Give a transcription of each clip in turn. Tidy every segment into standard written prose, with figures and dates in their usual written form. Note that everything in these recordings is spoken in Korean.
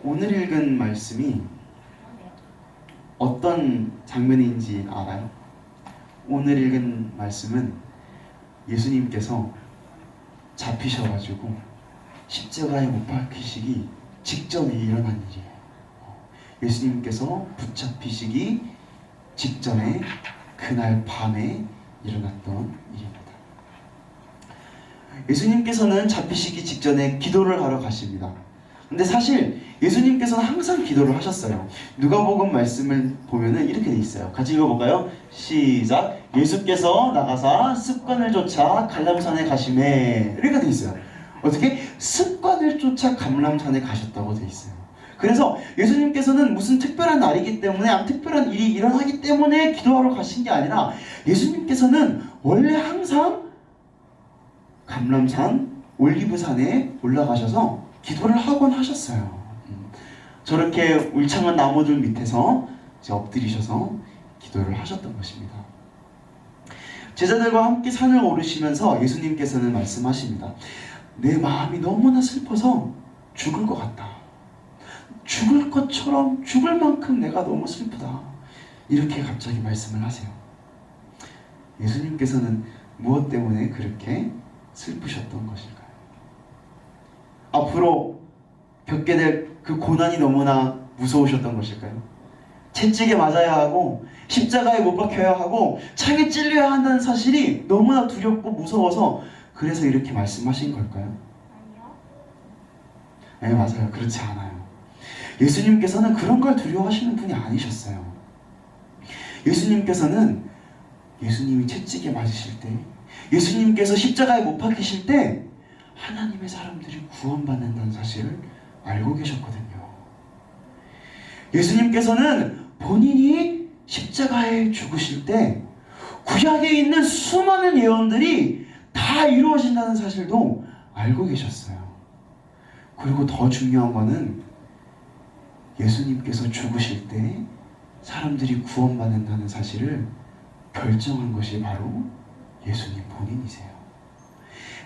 오늘 읽은 말씀이 어떤 장면인지 알아요? 오늘 읽은 말씀은 예수님께서 잡히셔가지고 십자가에 못 박히시기 직전에 일어난 일이에요. 예수님께서 붙잡히시기 직전에 그날 밤에 일어났던 일입니다. 예수님께서는 잡히시기 직전에 기도를 하러 가십니다. 근데 사실 예수님께서는 항상 기도를 하셨어요. 누가복음 말씀을 보면은 이렇게 돼 있어요. 같이 읽어볼까요? 시작. 예수께서 나가사 습관을 쫓아 감람산에 가시매. 이렇게 돼 있어요. 어떻게? 습관을 쫓아 감람산에 가셨다고 돼 있어요. 그래서 예수님께서는 무슨 특별한 날이기 때문에 특별한 일이 일어나기 때문에 기도하러 가신 게 아니라 예수님께서는 원래 항상 감람산 올리브산에 올라가셔서 기도를 하곤 하셨어요. 저렇게 울창한 나무들 밑에서 엎드리셔서 기도를 하셨던 것입니다. 제자들과 함께 산을 오르시면서 예수님께서는 말씀하십니다. 내 마음이 너무나 슬퍼서 죽을 것 같다. 죽을 것처럼 죽을 만큼 내가 너무 슬프다. 이렇게 갑자기 말씀을 하세요. 예수님께서는 무엇 때문에 그렇게 슬프셨던 것일까요? 앞으로 겪게 될 그 고난이 너무나 무서우셨던 것일까요? 채찍에 맞아야 하고 십자가에 못 박혀야 하고 창에 찔려야 한다는 사실이 너무나 두렵고 무서워서 그래서 이렇게 말씀하신 걸까요? 아니요. 네, 맞아요. 그렇지 않아요. 예수님께서는 그런 걸 두려워하시는 분이 아니셨어요. 예수님이 채찍에 맞으실 때, 예수님께서 십자가에 못 박히실 때 하나님의 사람들이 구원받는다는 사실을 알고 계셨거든요. 예수님께서는 본인이 십자가에 죽으실 때 구약에 있는 수많은 예언들이 다 이루어진다는 사실도 알고 계셨어요. 그리고 더 중요한 거는 예수님께서 죽으실 때 사람들이 구원받는다는 사실을 결정한 것이 바로 예수님 본인이세요.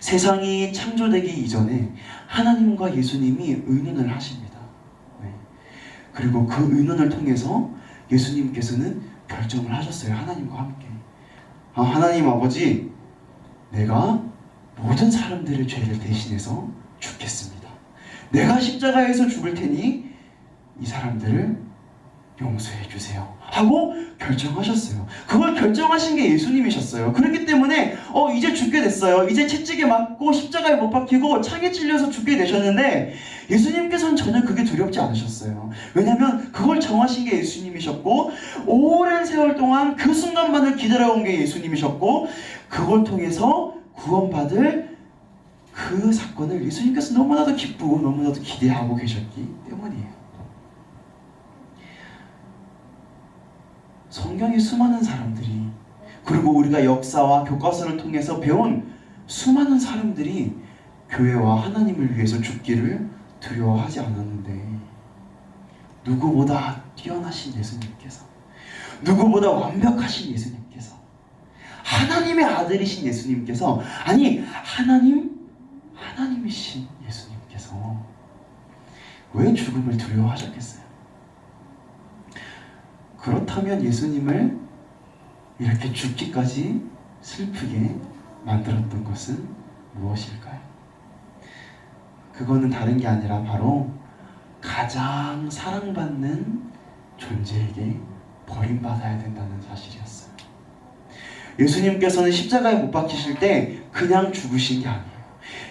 세상이 창조되기 이전에 하나님과 예수님이 의논을 하십니다. 네. 그리고 그 의논을 통해서 예수님께서는 결정을 하셨어요. 하나님과 함께. 하나님 아버지, 내가 모든 사람들의 죄를 대신해서 죽겠습니다. 내가 십자가에서 죽을 테니 이 사람들을 용서해 주세요 하고 결정하셨어요. 그걸 결정하신 게 예수님이셨어요. 그렇기 때문에 이제 죽게 됐어요. 이제 채찍에 맞고 십자가에 못 박히고 창에 찔려서 죽게 되셨는데 예수님께서는 전혀 그게 두렵지 않으셨어요. 왜냐하면 그걸 정하신 게 예수님이셨고 오랜 세월 동안 그 순간만을 기다려온 게 예수님이셨고 그걸 통해서 구원받을 그 사건을 예수님께서 너무나도 기쁘고 너무나도 기대하고 계셨기 때문이에요. 성경의 수많은 사람들이 그리고 우리가 역사와 교과서를 통해서 배운 수많은 사람들이 교회와 하나님을 위해서 죽기를 두려워하지 않았는데 누구보다 뛰어나신 예수님께서 누구보다 완벽하신 예수님께서 하나님의 아들이신 예수님께서 하나님이신 예수님께서 왜 죽음을 두려워하셨겠어요? 그렇다면 예수님을 이렇게 죽기까지 슬프게 만들었던 것은 무엇일까요? 그거는 다른 게 아니라 바로 가장 사랑받는 존재에게 버림받아야 된다는 사실이었어요. 예수님께서는 십자가에 못 박히실 때 그냥 죽으신 게 아니에요.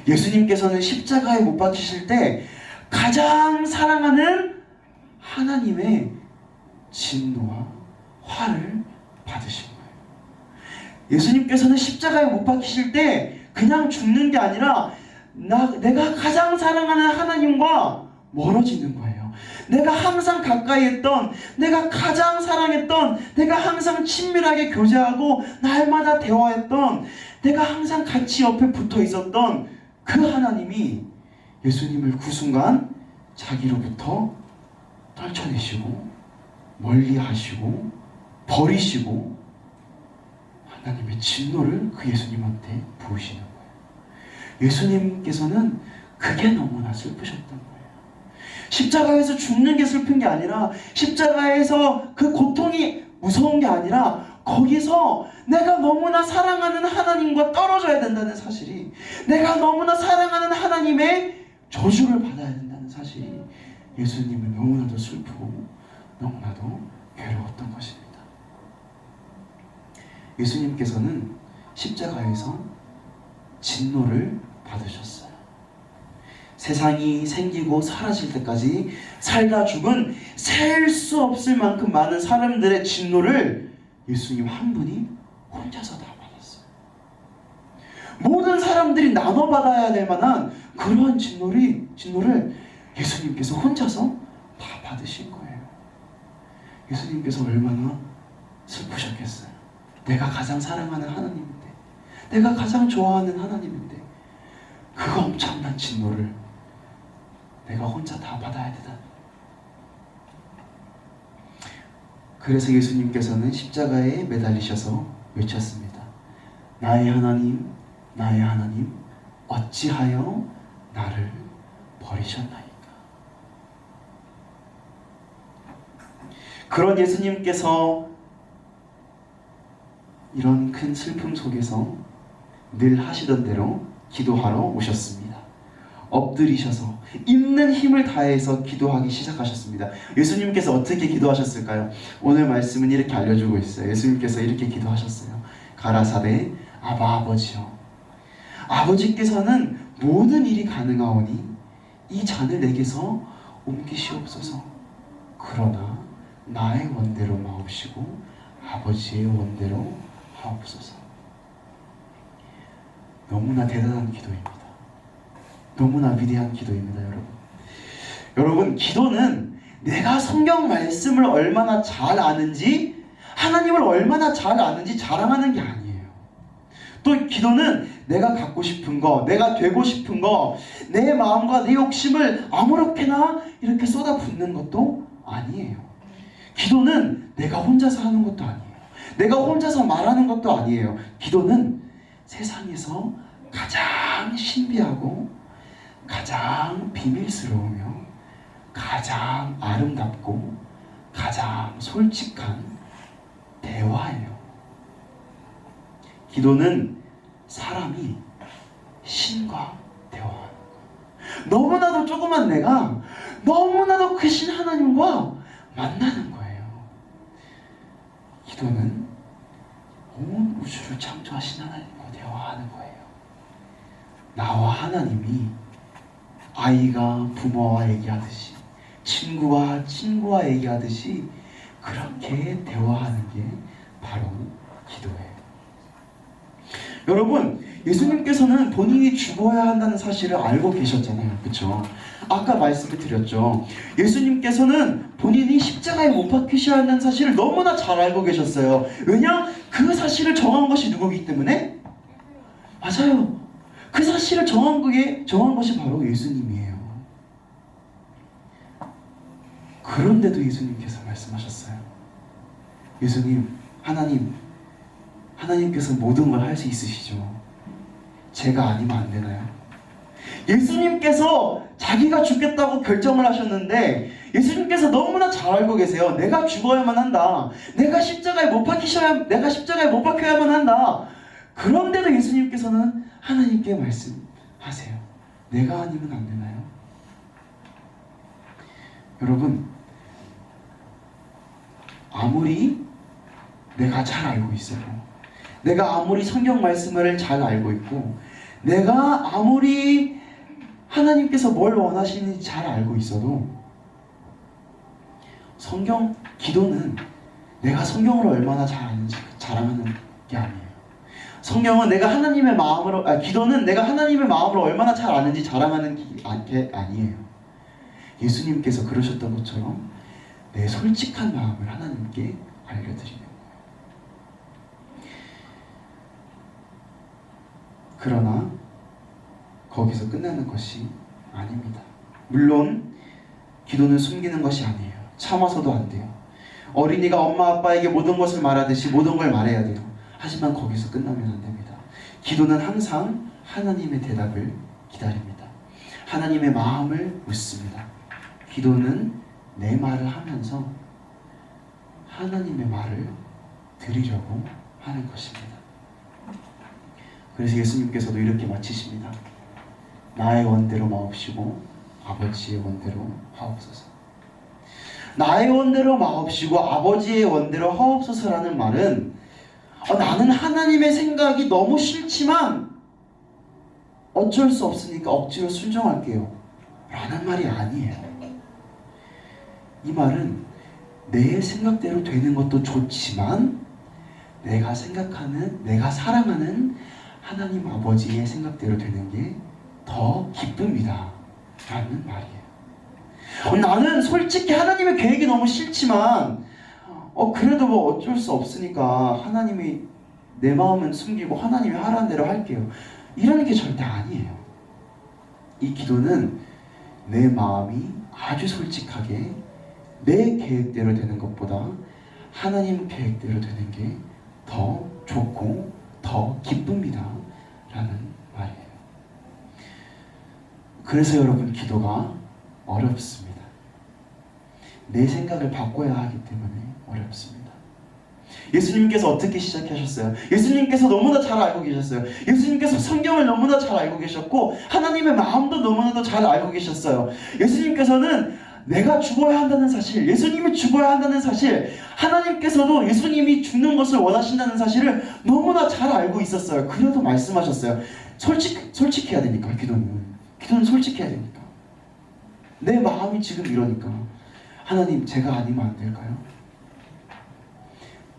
예수님께서는 십자가에 못 박히실 때 가장 사랑하는 하나님의 진노와 화를 받으신 거예요. 예수님께서는 십자가에 못 박히실 때 그냥 죽는 게 아니라 내가 가장 사랑하는 하나님과 멀어지는 거예요. 내가 항상 가까이 했던, 내가 가장 사랑했던, 내가 항상 친밀하게 교제하고 날마다 대화했던, 내가 항상 같이 옆에 붙어 있었던 그 하나님이 예수님을 그 순간 자기로부터 떨쳐내시고 멀리 하시고 버리시고 하나님의 진노를 그 예수님한테 부으시는 거예요. 예수님께서는 그게 너무나 슬프셨던 거예요. 십자가에서 죽는 게 슬픈 게 아니라, 십자가에서 그 고통이 무서운 게 아니라, 거기서 내가 너무나 사랑하는 하나님과 떨어져야 된다는 사실이, 내가 너무나 사랑하는 하나님의 저주를 받아야 된다는 사실이 예수님은 너무나도 슬프고 너무나도 괴로웠던 것입니다. 예수님께서는 십자가에서 진노를 받으셨어요. 세상이 생기고 사라질 때까지 살다 죽은 셀 수 없을 만큼 많은 사람들의 진노를 예수님 한 분이 혼자서 다 받았어요. 모든 사람들이 나눠 받아야 될 만한 그러한 진노를 예수님께서 혼자서 다 받으신 거예요. 예수님께서 얼마나 슬프셨겠어요. 내가 가장 사랑하는 하나님인데, 내가 가장 좋아하는 하나님인데, 그 엄청난 진노를 내가 혼자 다 받아야 되다. 그래서 예수님께서는 십자가에 매달리셔서 외쳤습니다. 나의 하나님, 나의 하나님, 어찌하여 나를 버리셨나이까. 그런 예수님께서 이런 큰 슬픔 속에서 늘 하시던 대로 기도하러 오셨습니다. 엎드리셔서 있는 힘을 다해서 기도하기 시작하셨습니다. 예수님께서 어떻게 기도하셨을까요? 오늘 말씀은 이렇게 알려주고 있어요. 예수님께서 이렇게 기도하셨어요. 가라사대 아바 아버지여, 아버지께서는 모든 일이 가능하오니 이 잔을 내게서 옮기시옵소서. 그러나 나의 원대로 마옵시고 아버지의 원대로 하옵소서. 너무나 대단한 기도입니다. 너무나 위대한 기도입니다, 여러분. 여러분, 기도는 내가 성경 말씀을 얼마나 잘 아는지, 하나님을 얼마나 잘 아는지 자랑하는 게 아니에요. 또 기도는 내가 갖고 싶은 거, 내가 되고 싶은 거, 내 마음과 내 욕심을 아무렇게나 이렇게 쏟아붓는 것도 아니에요. 기도는 내가 혼자서 하는 것도 아니에요. 내가 혼자서 말하는 것도 아니에요. 기도는 세상에서 가장 신비하고 가장 비밀스러우며 가장 아름답고 가장 솔직한 대화예요. 기도는 사람이 신과 대화하는 거예요. 너무나도 조그만 내가 너무나도 크신 하나님과 만나는 거예요. 기도는 온 우주를 창조하신 하나님과 대화하는 거예요. 나와 하나님이 아이가 부모와 얘기하듯이, 친구와 친구와 얘기하듯이 그렇게 대화하는 게 바로 기도예요. 여러분, 예수님께서는 본인이 죽어야 한다는 사실을 알고 계셨잖아요. 그렇죠? 아까 말씀을 드렸죠. 예수님께서는 본인이 십자가에 못 박히셔야 한다는 사실을 너무나 잘 알고 계셨어요. 왜냐? 그 사실을 정한 것이 누구이기 때문에? 맞아요. 그 사실을 정한 것이 바로 예수님이에요. 그런데도 예수님께서 말씀하셨어요. 예수님, 하나님께서 모든 걸 할 수 있으시죠. 제가 아니면 안 되나요? 예수님께서 자기가 죽겠다고 결정을 하셨는데, 예수님께서 너무나 잘 알고 계세요. 내가 죽어야만 한다. 내가 십자가에 못 박혀야만 한다. 그런데도 예수님께서는 하나님께 말씀하세요. 내가 아니면 안 되나요? 여러분, 아무리 내가 잘 알고 있어도, 내가 아무리 성경 말씀을 잘 알고 있고, 내가 아무리 하나님께서 뭘 원하시는지 잘 알고 있어도, 기도는 내가 성경을 얼마나 잘 아는지 자랑하는 게 아니에요. 기도는 내가 하나님의 마음을 얼마나 잘 아는지 자랑하는 게 아니에요. 예수님께서 그러셨던 것처럼 내 솔직한 마음을 하나님께 알려드리는 거예요. 그러나 거기서 끝나는 것이 아닙니다. 물론 기도는 숨기는 것이 아니에요. 참아서도 안 돼요. 어린이가 엄마 아빠에게 모든 것을 말하듯이 모든 걸 말해야 돼요. 하지만 거기서 끝나면 안 됩니다. 기도는 항상 하나님의 대답을 기다립니다. 하나님의 마음을 묻습니다. 기도는 내 말을 하면서 하나님의 말을 드리려고 하는 것입니다. 그래서 예수님께서도 이렇게 마치십니다. 나의 원대로 마옵시고 아버지의 원대로 하옵소서. 나의 원대로 마옵시고 아버지의 원대로 하옵소서라는 말은 나는 하나님의 생각이 너무 싫지만 어쩔 수 없으니까 억지로 순종할게요 라는 말이 아니에요. 이 말은 내 생각대로 되는 것도 좋지만 내가 생각하는, 내가 사랑하는 하나님 아버지의 생각대로 되는 게 더 기쁩니다 라는 말이에요. 나는 솔직히 하나님의 계획이 너무 싫지만 그래도 뭐 어쩔 수 없으니까 하나님이 내 마음은 숨기고 하나님이 하라는 대로 할게요. 이러는 게 절대 아니에요. 이 기도는 내 마음이 아주 솔직하게 내 계획대로 되는 것보다 하나님 계획대로 되는 게 더 좋고 더 기쁩니다 라는 말이에요. 그래서 여러분, 기도가 어렵습니다. 내 생각을 바꿔야 하기 때문에 어렵습니다. 예수님께서 어떻게 시작하셨어요? 예수님께서 너무나 잘 알고 계셨어요. 예수님께서 성경을 너무나 잘 알고 계셨고 하나님의 마음도 너무나도 잘 알고 계셨어요. 예수님께서는 내가 죽어야 한다는 사실, 예수님이 죽어야 한다는 사실, 하나님께서도 예수님이 죽는 것을 원하신다는 사실을 너무나 잘 알고 있었어요. 그래도 말씀하셨어요. 솔직해야 되니까. 기도는 솔직해야 되니까. 내 마음이 지금 이러니까 하나님, 제가 아니면 안 될까요?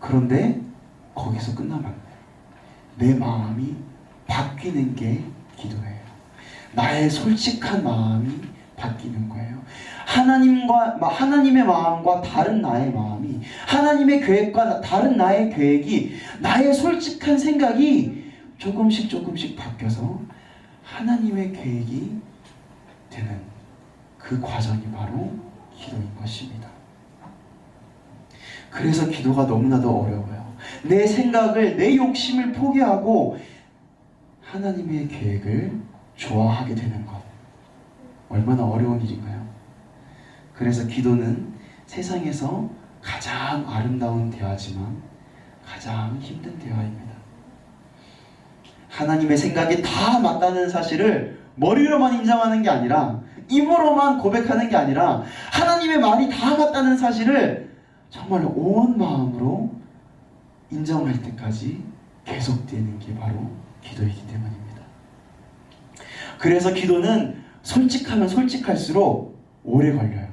그런데 거기서 끝나면 안 돼요. 내 마음이 바뀌는 게 기도예요. 나의 솔직한 마음이 바뀌는 거예요. 하나님의 마음과 다른 나의 마음이, 하나님의 계획과 다른 나의 계획이, 나의 솔직한 생각이 조금씩 바뀌어서 하나님의 계획이 되는 그 과정이 바로 기도인 것입니다. 그래서 기도가 너무나도 어려워요. 내 생각을, 내 욕심을 포기하고 하나님의 계획을 좋아하게 되는 것, 얼마나 어려운 일인가요? 그래서 기도는 세상에서 가장 아름다운 대화지만 가장 힘든 대화입니다. 하나님의 생각이 다 맞다는 사실을 머리로만 인정하는 게 아니라, 입으로만 고백하는 게 아니라, 하나님의 말이 다 맞다는 사실을 정말 온 마음으로 인정할 때까지 계속되는 게 바로 기도이기 때문입니다. 그래서 기도는 솔직하면 솔직할수록 오래 걸려요.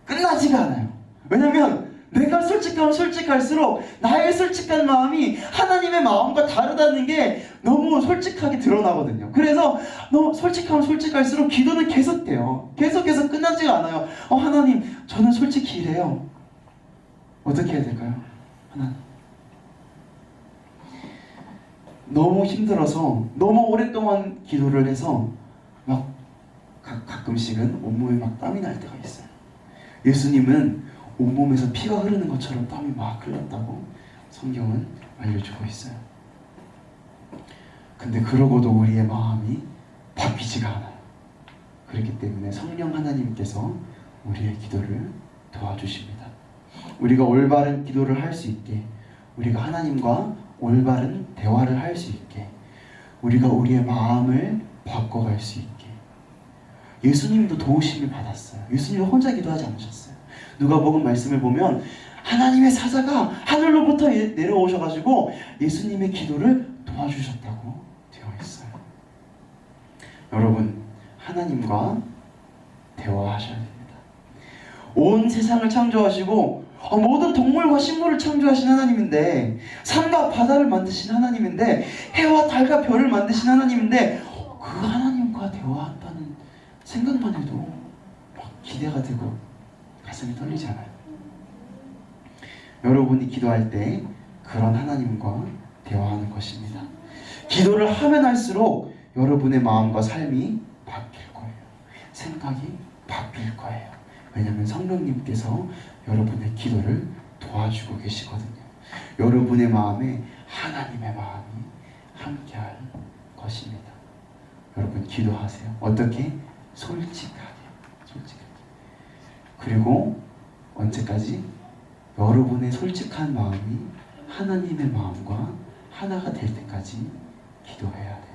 끝나지가 않아요. 왜냐면 내가 솔직하면 솔직할수록 나의 솔직한 마음이 하나님의 마음과 다르다는 게 너무 솔직하게 드러나거든요. 그래서 너무 솔직하면 솔직할수록 기도는 계속돼요. 계속해서 끝나지가 않아요. 하나님, 저는 솔직히 이래요. 어떻게 해야 될까요? 하나님, 너무 힘들어서 너무 오랫동안 기도를 해서 막 가끔씩은 온몸에 막 땀이 날 때가 있어요. 예수님은 온몸에서 피가 흐르는 것처럼 땀이 막 흘렀다고 성경은 알려주고 있어요. 근데 그러고도 우리의 마음이 바뀌지가 않아요. 그렇기 때문에 성령 하나님께서 우리의 기도를 도와주십니다. 우리가 올바른 기도를 할 수 있게, 우리가 하나님과 올바른 대화를 할 수 있게, 우리가 우리의 마음을 바꿔갈 수 있게. 예수님도 도우심을 받았어요. 예수님은 혼자 기도하지 않으셨어요. 누가복음 말씀을 보면 하나님의 사자가 하늘로부터 내려오셔가지고 예수님의 기도를 도와주셨다고 되어 있어요. 여러분, 하나님과 대화하셔야 됩니다. 온 세상을 창조하시고 모든 동물과 식물을 창조하신 하나님인데, 산과 바다를 만드신 하나님인데, 해와 달과 별을 만드신 하나님인데, 그 하나님과 대화한다는 생각만 해도 막 기대가 되고 가슴이 떨리지 않아요? 여러분이 기도할 때 그런 하나님과 대화하는 것입니다. 기도를 하면 할수록 여러분의 마음과 삶이 바뀔 거예요. 생각이 바뀔 거예요. 왜냐하면 성령님께서 여러분의 기도를 도와주고 계시거든요. 여러분의 마음에 하나님의 마음이 함께할 것입니다. 여러분, 기도하세요. 어떻게? 솔직하게. 그리고 언제까지? 여러분의 솔직한 마음이 하나님의 마음과 하나가 될 때까지 기도해야 돼요.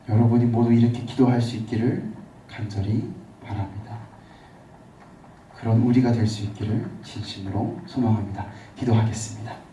여러분이 모두 이렇게 기도할 수 있기를 간절히 바랍니다. 그런 우리가 될 수 있기를 진심으로 소망합니다. 기도하겠습니다.